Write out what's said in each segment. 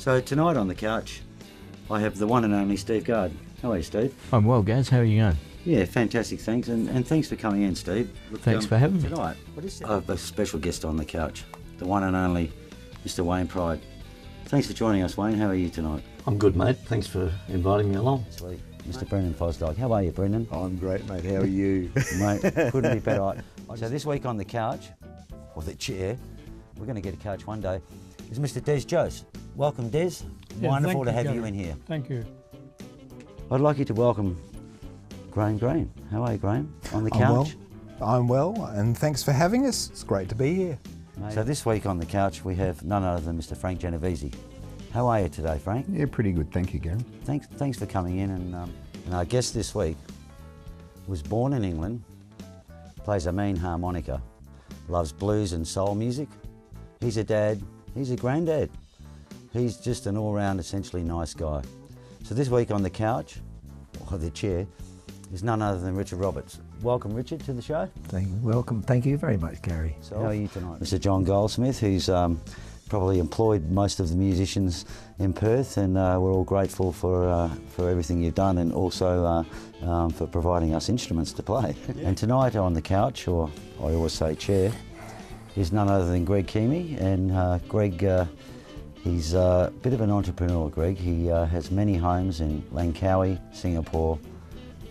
So tonight on the couch, I have the one and only Steve Gard. How are you, Steve? I'm well, Gaz. How are you going? Yeah, fantastic, thanks. And thanks for coming in, Steve. Look, Thanks for having me. Tonight, I have a special guest on the couch, the one and only Mr. Wayne Pride. Thanks for joining us, Wayne. How are you tonight? I'm good, mate. Thanks for inviting me along. Sweet. Mr. Brendon Fosdyke. How are you, Brendon? I'm great, mate. How are you? Mate, couldn't be better. So this week on the couch, or the chair, we're going to get a couch one day, is Mr. Des Jose. Welcome, Des. Yeah, Wonderful to thank have you, you in here. Thank you. I'd like you to welcome Graham. How are you, Graham? On the couch? I'm well, and thanks for having us. It's great to be here. So this week on the couch, we have none other than Mr. Frank Genovese. How are you today, Frank? Yeah, pretty good, thank you, Gary. Thanks for coming in. And our guest this week was born in England, plays a mean harmonica, loves blues and soul music. He's a dad, he's a granddad. He's just an all-round, essentially nice guy. So this week on the couch, or the chair, is none other than Richard Roberts. Welcome, Richard, to the show. Welcome, thank you very much, Gary. So how are you tonight? Mr. John Goldsmith, who's probably employed most of the musicians in Perth, and we're all grateful for everything you've done, and also for providing us instruments to play. Yeah. And tonight on the couch, or I always say chair, is none other than Greg Keamy. And Greg, he's a bit of an entrepreneur, Greg. He has many homes in Langkawi, Singapore,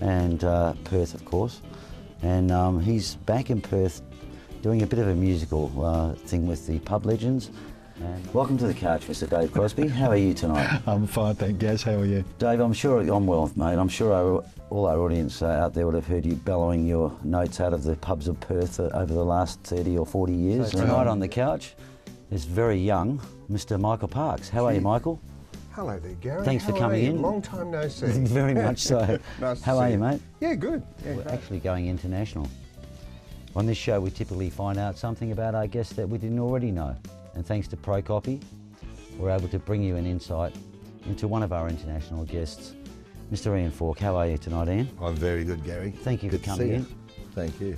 and Perth, of course. And he's back in Perth doing a bit of a musical thing with the Pub Legends. And welcome to the couch, Mr. Dave Crosby. How are you tonight? I'm fine, thank you, Gaz. How are you? Dave, I'm well, mate. I'm sure all our audience out there would have heard you bellowing your notes out of the pubs of Perth over the last 30 or 40 years. So tonight on the couch is very young Mr. Michael Parks. How are you, Michael? Hello there, Gary. Thanks for coming in. Long time no see. Very much so. Nice How to are see you, mate? Yeah, good. Yeah, We're great. actually going international. On this show, we typically find out something about our guests that we didn't already know. And thanks to ProCopy, we're able to bring you an insight into one of our international guests, Mr. Ian Falk. How are you tonight, Ian? I'm very good, Gary. Thank you Good for to coming see in. you. Thank you.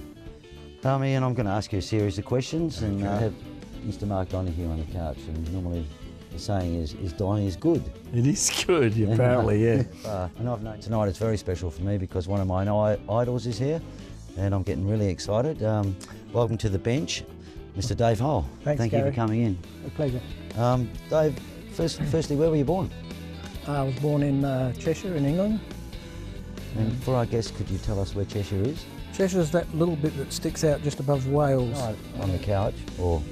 Ian, I'm going to ask you a series of questions, and I Okay. have Mr. Mark Donohoe on the couch. And normally the saying is Donnie is good. It is good, apparently, yeah. And I've known tonight it's very special for me because one of my idols is here, and I'm getting really excited. Welcome to the bench, Mr. Dave Hull. Thanks, Thank you Gary. for coming in. A pleasure. Dave, firstly, where were you born? I was born in Cheshire in England. And for our guests, could you tell us where Cheshire is? Cheshire's that little bit that sticks out just above Wales. On the couch, or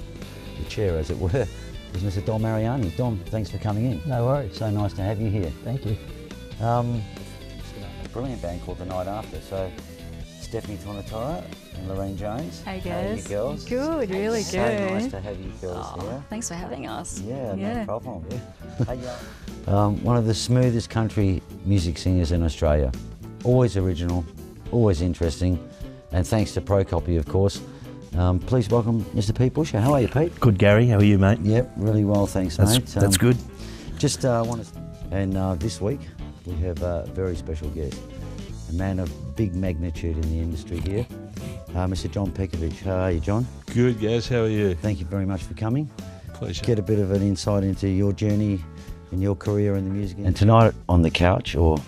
the chair as it were, is Mr. Dom Mariani. Dom, thanks for coming in. No worries. So nice to have you here. Thank you. A brilliant band called The Night After. So Stephanie Tonatora and Lorraine Jones. Hey How are you guys. girls? Good, really So good. nice to have you girls Oh, here. thanks for having us. Yeah, Yeah. no problem. Hey, one of the smoothest country music singers in Australia. Always original, always interesting, and thanks to ProCopy, of course. Please welcome Mr. Pete Busher. How are you, Pete? Good, Gary. How are you, mate? Yep, really well, thanks, mate. That's good. Just want to, and this week we have a very special guest, a man of big magnitude in the industry here, Mr. John Pekovic. How are you, John? Good, Gaz. How are you? Thank you very much for coming. Pleasure. Get a bit of an insight into your journey in your career in the music industry. And tonight on the couch, or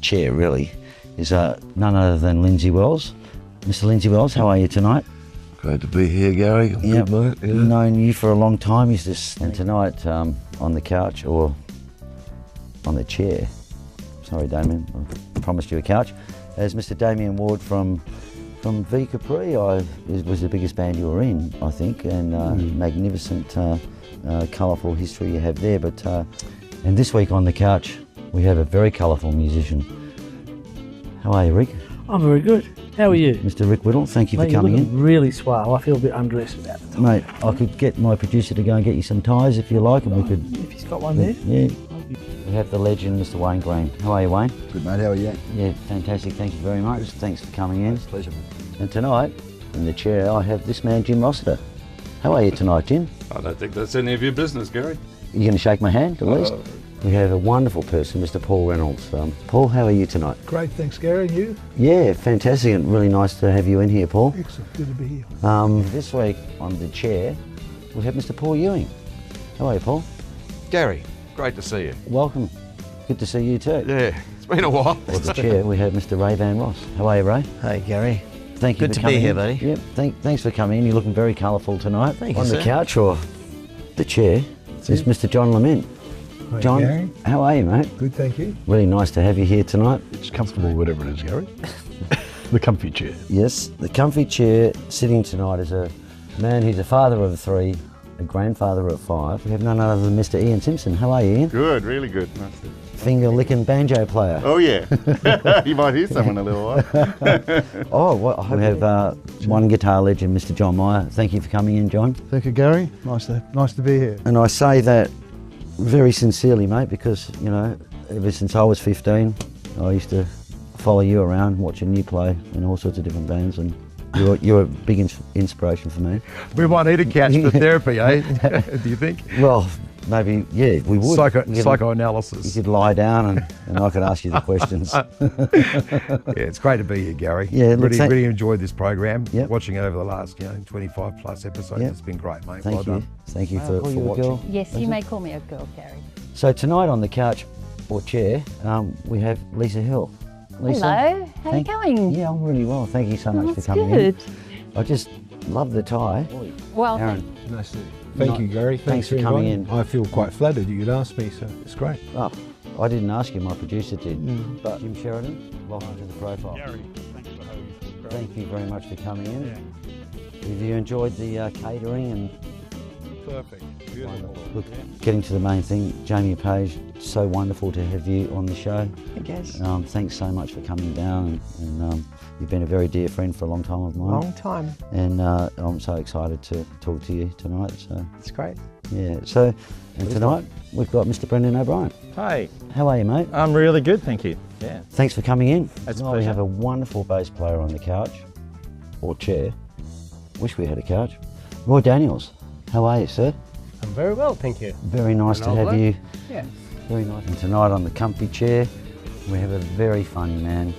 chair really, is none other than Lindsay Wells. Mr. Lindsay Wells, how are you tonight? Great to be here, Gary. Yep. Good, mate. Yeah. Known you for a long time. And tonight on the couch, or on the chair, sorry Damian, I promised you a couch, as Mr. Damian Ward from V Capri. Was the biggest band you were in, I think, and magnificent, colourful history you have there. But and this week on the couch, we have a very colourful musician. How are you, Rick? I'm very good. How are you? Mr. Rick Whittle, thank you Mate, for coming you're in. looking really swell. I feel a bit undressed about it. Mate, I could get my producer to go and get you some ties if you like, and we could. If he's got one there. Yeah. We have the legend, Mr. Wayne Green. How are you, Wayne? Good, mate, how are you? Yeah, fantastic. Thank you very much. Thanks for coming in. Pleasure, mate. And tonight, in the chair, I have this man, Jim Rossiter. How are you tonight, Jim? I don't think that's any of your business, Gary. You going to shake my hand, at least? We have a wonderful person, Mr. Paul Reynolds. Paul, how are you tonight? Great, thanks, Gary. And you? Yeah, fantastic, and really nice to have you in here, Paul. Excellent, good to be here. This week on the chair, we have Mr. Paul Ewing. How are you, Paul? Gary, Great to see you. Welcome. Good to see you too. Yeah, it's been a while. At the chair, we have Mr. Ray Van Ross. How are you, Ray? Hey, Gary. Thank you Good for to coming be here, in. buddy. Yep. Thanks for coming in. You're looking very colourful tonight. Thank you, On the sir. couch or the chair is Mr. John Lament. Hi, John, Gary. how are you, mate? Good, thank you. Really nice to have you here tonight. It's comfortable, whatever it is, Gary. The comfy chair. Yes, the comfy chair sitting tonight is a man who's a father of 3, a grandfather of 5. We have none other than Mr. Ian Simpson. How are you, Ian? Good, really good. Nice to... Finger-licking banjo player. Oh yeah, you might hear someone in a little while. Oh, well, we have one guitar legend, Mr. John Meyer. Thank you for coming in, John. Thank you, Gary. Nice to be here. And I say that very sincerely, mate, because, you know, ever since I was 15, I used to follow you around, watching you play in all sorts of different bands, and you're a big inspiration for me. We might need a couch for therapy, eh? Do you think? Well, maybe, yeah, we would. Psychoanalysis. You could lie down and I could ask you the questions. Yeah, it's great to be here, Gary. Yeah, look, really enjoyed this program. Yep. Watching it over the last 25 plus episodes, Yep. It's been great, mate. Thank well you. done. Thank you for you a watching. girl? Yes, you may call me a girl, Gary. So tonight on the couch or chair, we have Lisa Hill. Lisa, Hello, how are you going? Yeah, I'm really well. Thank you so much for That's coming good. in. I just love the tie. Well, Aaron, Nice to Thank you, Gary. Thanks for coming inviting. I feel quite flattered you'd asked me, so it's great. oh, I didn't ask you, my producer did. But Jim Sheridan, welcome to the Profile. Gary, thanks for having us. Thank you very much for coming in. Have you enjoyed the catering and Perfect. Beautiful. look, getting to the main thing, Jamie Page, so wonderful to have you on the show. I guess. Thanks so much for coming down, and you've been a very dear friend for a long time of mine. Long time. And I'm so excited to talk to you tonight. So It's great. yeah. So and tonight we've got Mr. Brendon O'Brien. Hi, How are you, mate? I'm really good, thank you. Yeah. Thanks for coming in. It's a Tonight we pleasure. have a wonderful bass player on the couch or chair. Wish we had a couch. Roy Daniels. How are you, sir? I'm very well, thank you. Very nice to have you. Yeah. Very nice. And tonight on the comfy chair, we have a very funny man,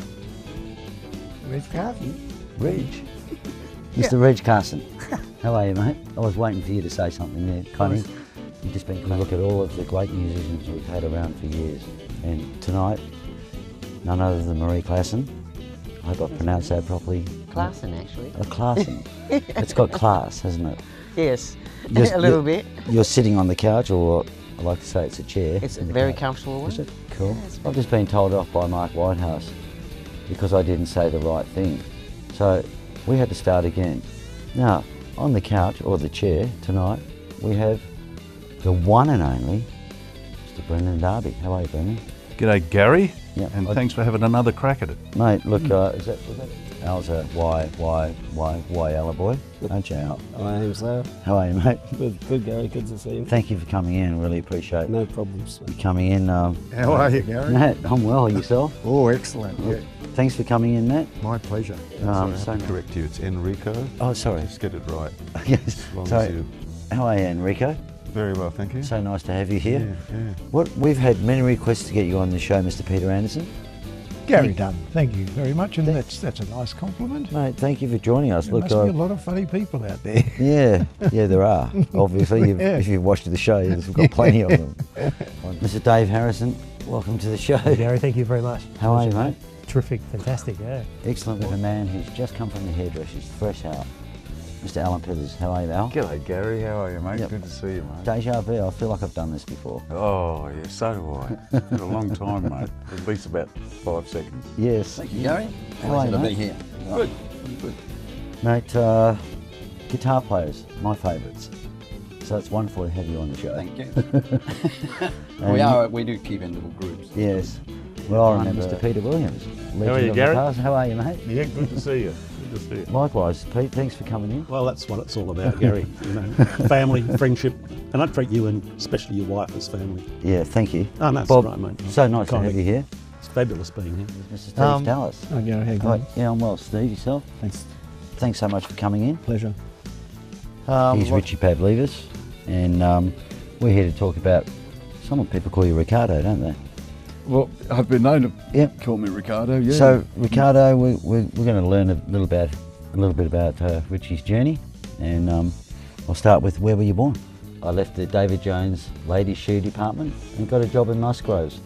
Reg Carson. Reg. Mr. Reg Carson. How are you, mate? I was waiting for you to say something there, Connie. You've just been look at all of the great musicians we've had around for years. And tonight, none other than Marie Klassen. I hope I pronounced that properly. Klassen, actually. Oh, Klassen. It's got class, hasn't it? Yes, You're- a little bit. You're sitting on the couch, or I like to say it's a chair. It's a in the very couch. comfortable one. Is it? Cool. I've just been told off by Mark Whitehouse because I didn't say the right thing. So we had to start again. Now, on the couch, or the chair, tonight, we have the one and only Mr. Brendon Darby. How are you, Brendan? G'day, Gary. Yeah. And thanks for having another crack at it. Mate, look, was that Al's why Ella boy? Aren't you, Al? I am so. How are you, mate? Good, Gary. Good to see you. Thank you for coming in. Really appreciate No problems. you coming in. How are you, Gary? Matt, I'm well. Yourself? Oh, excellent. Yeah. Thanks for coming in, Matt. My pleasure. So Correct you, it's Enrico. Oh, sorry. Let's get it right. Yes. As long So, as you... how are you, Enrico? Very well, thank you. So nice to have you here. Yeah. What we've had many requests to get you on the show, Mr. Peter Anderson. Gary Dunn, thank you very much, and that's a nice compliment. Mate, thank you for joining us. There Look, must be a lot of funny people out there. yeah, there are. Obviously, if you've watched the show, we've got plenty of them. Mr. Dave Harrison, welcome to the show. Gary, thank you very much. How are you, mate? Terrific, fantastic, yeah. Excellent with a man who's just come from the hairdressers, fresh out. Mr. Alan Pithers, how are you, Al? G'day, Gary. How are you, mate? Yep. Good to see you, mate. Deja vu, I feel like I've done this before. Oh, yeah, so do I. It's been a long time, mate. At least about 5 seconds. Yes. Thank you, Gary. How are you, Pleasure to mate? be here. Good. Good. Mate, guitar players, my favourites. So it's wonderful to have you on the show. Thank you. We do keep in little groups. Yes. Well, I remember Mr. Peter Williams. How are you, legend of the Gary? past. How are you, mate? Yeah, good to see you. Good to see you. Likewise, Pete, thanks for coming in. Well, that's what it's all about, Gary. You know, family, friendship, and I treat you and especially your wife as family. Yeah, thank you. Oh, no, that's Bob, right, mate. so nice Kind to of- have you here. It's fabulous being here. Mr. Steve Dallas. Oh, Gary, how you Right, going? yeah, I'm well. Steve, yourself? Thanks. Thanks so much for coming in. Pleasure. He's Richie Pavlidis, and we're here to talk about, some people call you Ricardo, don't they? Well, I've been known to Yep. call me Ricardo, yeah. So, Ricardo, we're going to learn a little bit about Richie's journey, and I'll start with, where were you born? I left the David Jones ladies' shoe department and got a job in Musgroves.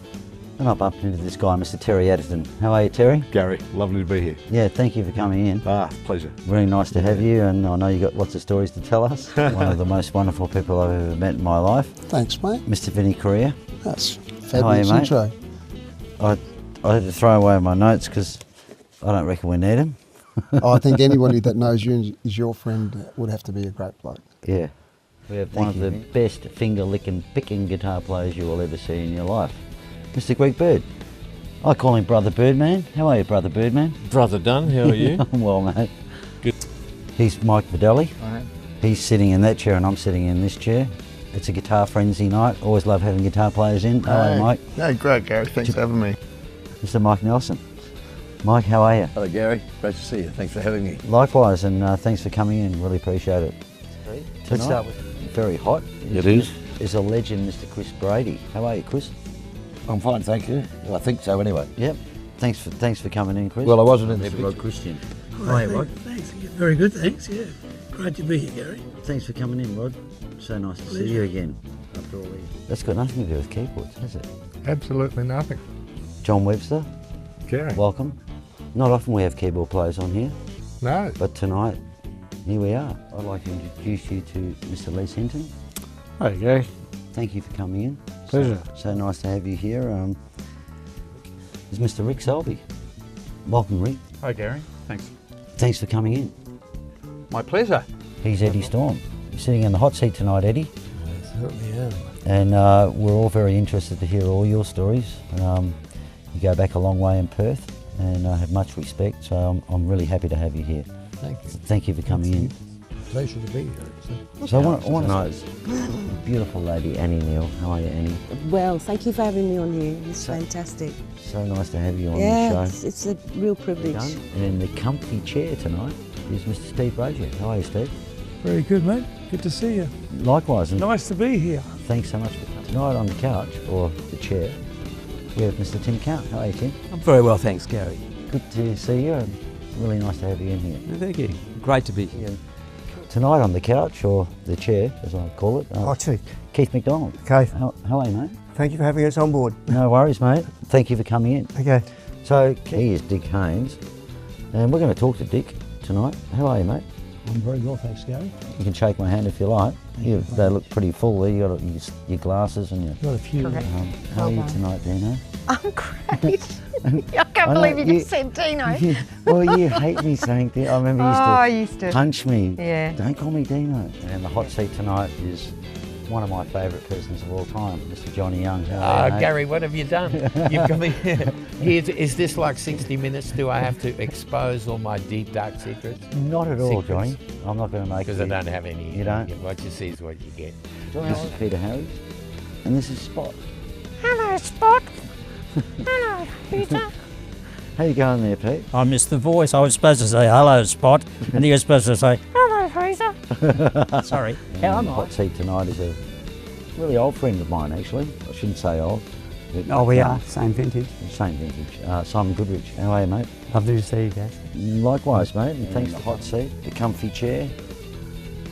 And I bumped into this guy, Mr. Terry Addison. How are you, Terry? Gary, lovely to be here. Yeah, thank you for coming in. Pleasure. Really nice to have you, and I know you've got lots of stories to tell us. One of the most wonderful people I've ever met in my life. Thanks, mate. Mr. Vinnie Correa. That's fabulous How are you, intro. mate? I had to throw away my notes because I don't reckon we need them. I think anybody that knows you and is your friend would have to be a great bloke. Yeah. We have one of the best finger-licking, picking guitar players you will ever see in your life. Mr. Greg Bird. I call him Brother Birdman. How are you, Brother Birdman? Brother Dunn, how are you? I'm well, mate. Good. He's Mike Videlli. Alright. He's sitting in that chair and I'm sitting in this chair. It's a guitar frenzy night. Always love having guitar players in. Hello, Mike. No, great, Gary. Thanks for having me. Mr. Mike Nelson. Mike, how are you? Hello, Gary. Great to see you. Thanks for having me. Likewise, and thanks for coming in. Really appreciate it. Let's start with very hot. It is. Is a legend, Mr. Chris Brady. How are you, Chris? I'm fine, thank you. Well, I think so anyway. Yep. Thanks for coming in, Chris. Well, I wasn't in there for Christian. Hi, Rod. Thanks. Very good, thanks. Yeah. Great to be here, Gary. Thanks for coming in, Rod. So nice to see you again after all these. That's got nothing to do with keyboards, has it? Absolutely nothing. John Webster. Gary. Welcome. Not often we have keyboard players on here. No. But tonight, here we are. I'd like to introduce you to Mr. Les Hinton. Hi, Gary. Thank you for coming in. Pleasure. So nice to have you here. There's Mr. Rick Selby. Welcome, Rick. Hi, Gary. Thanks. Thanks for coming in. My pleasure. He's Eddie Storm. You're sitting in the hot seat tonight, Eddie. I certainly am. And we're all very interested to hear all your stories. You go back a long way in Perth, and I have much respect, so I'm really happy to have you here. Thank you. Thank you for coming in. Pleasure to be here. So I want to know, beautiful lady Annie Neal. How are you, Annie? Well, thank you for having me on here. It's fantastic. So nice to have you on yeah, the show. it's a real privilege. And in the comfy chair tonight is Mr. Steve Rozier. How are you, Steve? Very good, mate. Good to see you. Likewise. And Nice to be here. thanks so much for coming. Tonight on the couch, or the chair, we have Mr. Tim Count. How are you, Tim? I'm very well, thanks, Gary. Good to see you, and really nice to have you in here. Thank you. Great to be here. Tonight on the couch, or the chair, as I call it, Keith McDonald. Okay. How are you, mate? Thank you for having us on board. No worries, mate. Thank you for coming in. Okay. So, he is Dick Haynes, and we're going to talk to Dick tonight. How are you, mate? I'm very well, thanks, Gary. You can shake my hand if you like. They look pretty full there. You got your glasses and your. Got a few. How are you tonight, Dino? I'm great. I can't believe you just said Dino. Well, you hate me saying Dino. I remember you used to punch me. Yeah. Don't call me Dino. And the hot seat tonight is one of my favourite persons of all time, Mr. Johnny Young. Gary, what have you done? You've got me here. Is this like 60 Minutes? Do I have to expose all my deep, dark secrets? Not at all, Johnny. I'm not going to make it. Because I don't have any. You don't? What you see is what you get. This is Peter Harris, and this is Spot. Hello, Spot. Hello, Peter. How you going there, Pete? I missed the voice. I was supposed to say hello, Spot, and you were supposed to say Hello, Fraser. sorry. How am I? Hot seat tonight is a really old friend of mine, actually. I shouldn't say old. Oh, we are. Same vintage. Same vintage. Simon Goodrich. How are you, mate? Lovely to see you guys. Likewise, mate. And thanks for the hot seat, the comfy chair,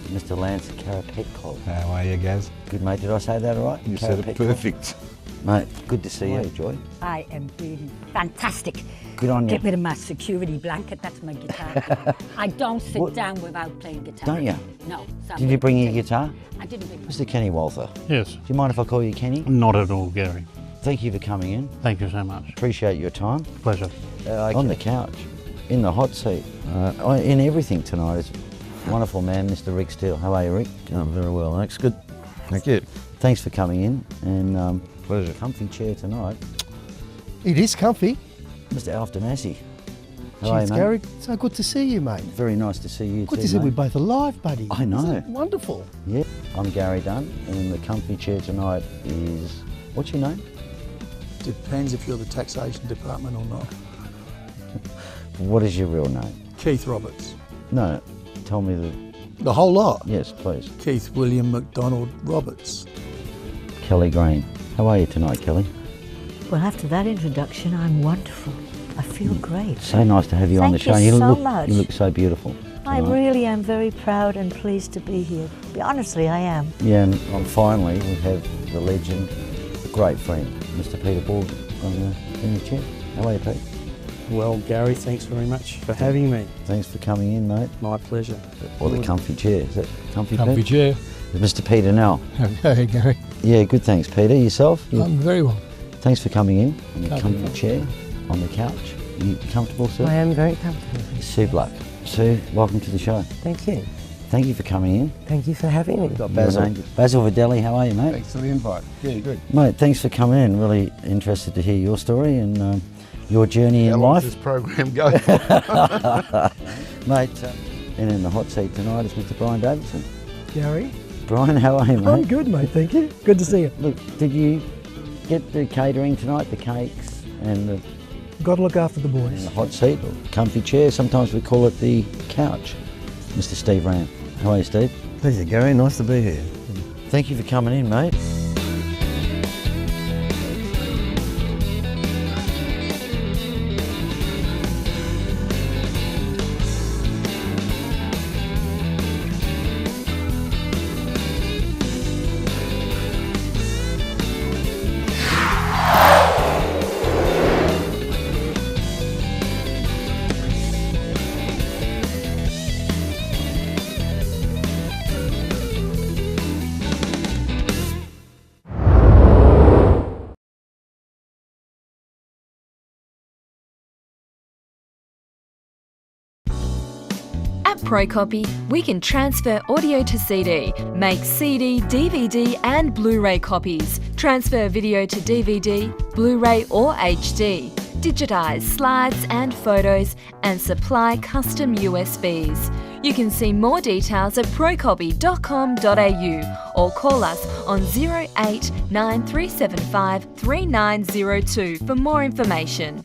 Mr. Lance Carapetcol. How are you, guys? Good, mate. Did I say that all right? You said it perfect. Mate, good to see you, Joy. I am feeling fantastic. Good on you. Get rid of my security blanket, that's my guitar. I don't sit down without playing guitar. Don't you? No. Did you bring your guitar? I didn't bring Mr. Kenny Walther. Yes. Do you mind if I call you Kenny? Not at all, Gary. Thank you for coming in. Thank you so much. Appreciate your time. Pleasure. On the couch, in the hot seat, in everything tonight is a wonderful man, Mr. Rick Steele. How are you, Rick? I'm very well, thanks. Good. Thank you. Thanks for coming in, and pleasure. Comfy chair tonight. It is comfy. Mr. Alf Damasi. How are you, Cheers, mate? Gary. So good to see you, mate. Very nice to see you Good too, to see mate. we're both alive, buddy. I know. Isn't it wonderful. Yeah. I'm Gary Dunn, and the comfy chair tonight is, what's your name? Depends if you're the taxation department or not. What is your real name? Keith Roberts. No, tell me The whole lot? Yes, please. Keith William McDonald Roberts. Kelly Green. How are you tonight, Kelly? Well, after that introduction, I'm wonderful. I feel great. So nice to have you on the Thank show. you so look, much. You look so beautiful. I really am very proud and pleased to be here. Honestly, I am. Yeah, and finally we have the legend, the great friend, Mr. Peter Ball in the chair. How are you, Pete? Well, Gary, thanks very much for having me. Thanks for coming in, mate. My pleasure. Or the comfy chair. Is that comfy, Comfy Pete? chair. Mr. Peter now. Hey, Gary. Yeah, good, thanks, Peter. Yourself? I'm very well. Thanks for coming in on the Comfy. comfy chair, on the couch. You comfortable, Sue? I am very comfortable. Sue Black. Sue, welcome to the show. Thank you. Thank you for coming in. Thank you for having me. Basil Videlli, how are you, mate? Thanks for the invite. Yeah, good. Mate, thanks for coming in. Really interested to hear your story and your journey in life. How long does this program go? Mate, and in the hot seat tonight is Mr. Brian Davidson. Gary? Brian, how are you, mate? I'm good, mate, thank you. Good to see you. Look, did you get the catering tonight, the cakes and the... Got to look after the and boys. the hot seat or comfy chair? Sometimes we call it the couch. Mr. Steve Ram. How are you, Steve? Pleasure, Gary. Nice to be here. Thank you for coming in, mate. At ProCopy, we can transfer audio to CD, make CD, DVD and Blu-ray copies, transfer video to DVD, Blu-ray or HD, digitise slides and photos and supply custom USBs. You can see more details at procopy.com.au or call us on 08 9375 3902 for more information.